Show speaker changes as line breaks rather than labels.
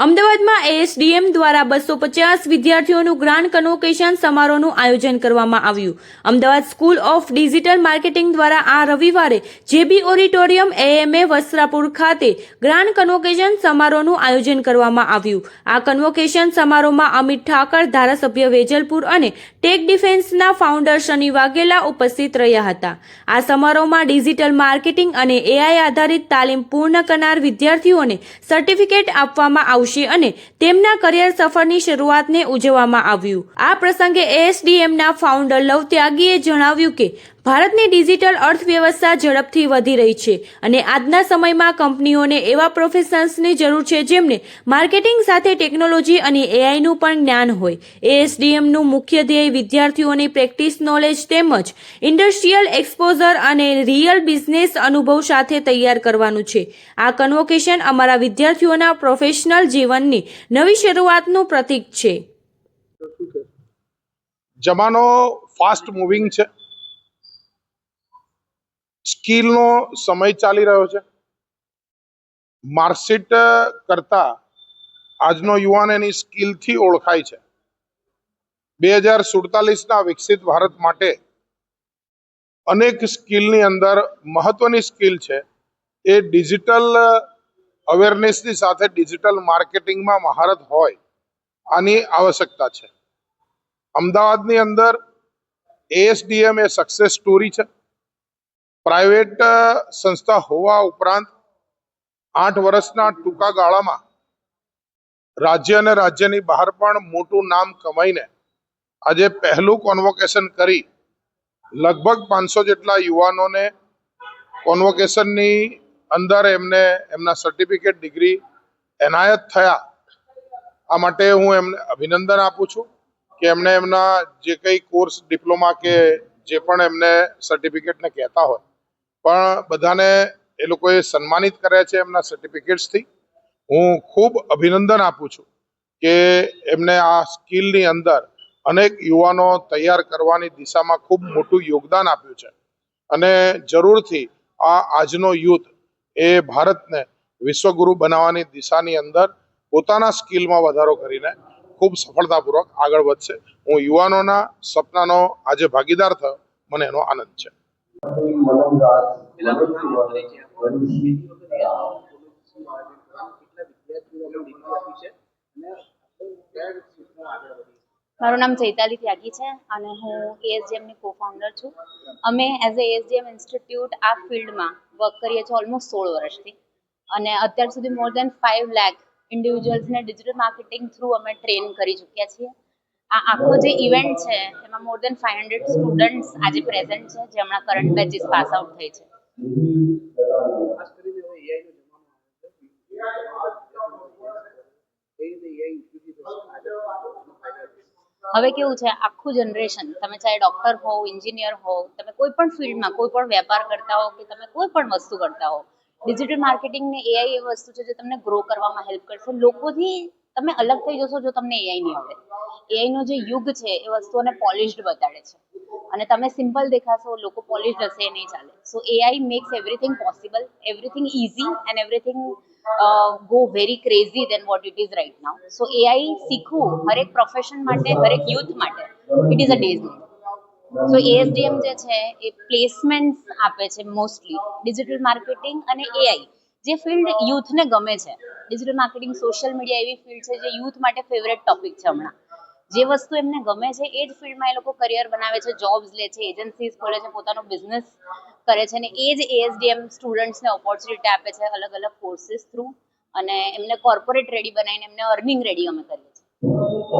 અમદાવાદમાં એએસડીએમ દ્વારા 250 વિદ્યાર્થીઓનું ગ્રાન્ડ કન્વોકેશન સમારોહનું આયોજન કરવામાં આવ્યું. Ahmedabad school of digital marketing દ્વારા આ રવિવારે જેબી ઓડિટોરિયમ એએમએ વસ્ત્રાપુર ખાતે ગ્રાન્ડ કન્વોકેશન સમારોહનું આયોજન કરવામાં આવ્યું. આ કન્વોકેશન સમારોહમાં અમિત ઠાકર, ધારાસભ્ય વેજલપુર અને ટેક ડિફેન્સના ફાઉન્ડર શનિ વાઘેલા ઉપસ્થિત રહ્યા હતા. આ સમારોહમાં ડિજિટલ માર્કેટિંગ અને એઆઈ આધારિત તાલીમ પૂર્ણ કરનાર વિદ્યાર્થીઓને સર્ટિફિકેટ આપવામાં આવશે અને તેમના કરિયર સફરની શરૂઆતને ઉજવવામાં આવ્યું. આ પ્રસંગે એએસડીએમના ફાઉન્ડર લવ ત્યાગીએ જણાવ્યું કે ભારતની ડિજિટલ અર્થવ્યવસ્થા ઝડપથી વધી રહી છે અને આજના સમયમાં કંપનીઓને એવા પ્રોફેશનલ્સની જરૂર છે જેમને માર્કેટિંગ સાથે ટેકનોલોજી અને એઆઈનું પણ જ્ઞાન હોય. એએસડીએમનું મુખ્ય ધ્યેય વિદ્યાર્થીઓની પ્રેક્ટિસ નોલેજ તેમજ ઇન્ડસ્ટ્રીયલ એક્સપોઝર અને રિયલ બિઝનેસ અનુભવ સાથે તૈયાર કરવાનું છે. આ કન્વોકેશન અમારા વિદ્યાર્થીઓના પ્રોફેશનલ જીવનની નવી શરૂઆતનું પ્રતીક છે.
જમાનો ફાસ્ટ મૂવિંગ છે. સ્કિલનો સમય ચાલી રહ્યો છે. માર્કશીટ કરતા આજનો યુવાન એની સ્કિલથી ઓળખાય છે. 2047ના વિકસિત ભારત માટે અનેક સ્કિલની અંદર મહત્વની સ્કિલ છે એ ડિજિટલ અવેરનેસની સાથે ડિજિટલ માર્કેટિંગમાં મહારત હોય આની આવશ્યકતા છે. અમદાવાદની અંદર એએસડીએમ એ સક્સેસ સ્ટોરી છે. પ્રાઇવેટ સંસ્થા હોવા ઉપરાંત 8 વર્ષના ટૂંકા ગાળામાં રાજ્ય અને રાજ્યની બહાર પણ મોટું નામ કમાઈને આજે પહેલું કોન્વોકેશન કરી લગભગ 500 જેટલા યુવાનોને કોન્વોકેશનની અંદર એમને એમના સર્ટિફિકેટ ડિગ્રી એનાયત થયા. આ માટે હું એમને અભિનંદન આપું છું કે એમને એમના જે કંઈ કોર્સ ડિપ્લોમા કે જે પણ એમને સર્ટિફિકેટને કહેતા હોય પણ બધાને એ લોકોએ સન્માનિત કર્યા છે એમના સર્ટિફિકેટ્સથી. હું ખૂબ અભિનંદન આપું છું કે એમને આ સ્કિલની અંદર અનેક યુવાનો તૈયાર કરવાની દિશામાં ખૂબ મોટું યોગદાન આપ્યું છે અને જરૂરથી આજનો યુથ એ ભારતને વિશ્વગુરુ બનાવવાની દિશાની અંદર પોતાના સ્કિલમાં વધારો કરીને ખૂબ સફળતાપૂર્વક આગળ વધશે. હું યુવાનોના સપનાનો આજે ભાગીદાર થયો, મને એનો આનંદ છે.
મારું નામ ચૈતાલી ત્યાગી છે અને હું એએસડીએમની કો-ફાઉન્ડર છું. અમે એઝ એ એએસડીએમ ઇન્સ્ટિટ્યૂટ આ ફિલ્ડમાં વર્ક કરીએ છીએ ઓલમોસ્ટ 16 વર્ષથી અને અત્યાર સુધી મોર દેન 5 લાખ ઇન્ડિવિજ્યુઅલ્સને ડિજિટલ માર્કેટિંગ થ્રુ અમે ટ્રેન કરી ચૂક્યા છીએ. આ આખો જે ઇવેન્ટ છે એમાં મોર દેન 500 સ્ટુડન્ટ્સ આજે પ્રેઝન્ટ છે જે હમણાં કરંટ બેચીસ પાસ આઉટ થઈ છે. હવે કેવું છે, આખું જનરેશન, તમે ચાહે ડોક્ટર હો, એન્જિનિયર હો, તમે કોઈ પણ ફિલ્ડમાં કોઈ પણ વેપાર કરતા હો કે તમે કોઈ પણ વસ્તુ કરતા હો, ડિજિટલ માર્કેટિંગ ને એઆઈ એ વસ્તુ છે જે તમને ગ્રો કરવામાં હેલ્પ કરશે. લોકોથી તમે અલગ થઈ જશો જો તમને એઆઈ નહીં આવડે. એઆઈ નો જે યુગ છે એ વસ્તુઓને પોલિશ્ડ બતાડે છે અને તમે સિમ્પલ દેખાશો, લોકો પોલિશ્ડ હશે એ નહીં ચાલે. So AI makes everything possible, everything easy and everything go very crazy than what it is right now. So AI શીખવું હરેક પ્રોફેશન માટે, હરેક યુથ માટે it is a day's need. So ASDM જે છે એ પ્લેસમેન્ટ્સ આપે છે મોસ્ટલી ડિજિટલ માર્કેટિંગ અને એઆઈ, જે ફિલ્ડ યુથને ગમે છે. ડિજિટલ માર્કેટિંગ, સોશિયલ મીડિયા એવી ફિલ્ડ છે જે યુથ માટે ફેવરેટ ટોપિક છે હમણાં. જે વસ્તુ એમને ગમે છે એ જ ફિલ્ડમાં એ લોકો કરિયર બનાવે છે, જોબ્સ લે છે, એજન્સીઝ ખોલે છે, પોતાનો બિઝનેસ કરે છે અને એ જ એએસડીએમ સ્ટુડન્ટ્સને ઓપોર્ચ્યુનિટી આપે છે અલગ અલગ કોર્સીસ થ્રુ અને એમને કોર્પોરેટ રેડી બનાવીને એમને અર્નિંગ રેડી અમે કરીએ છીએ.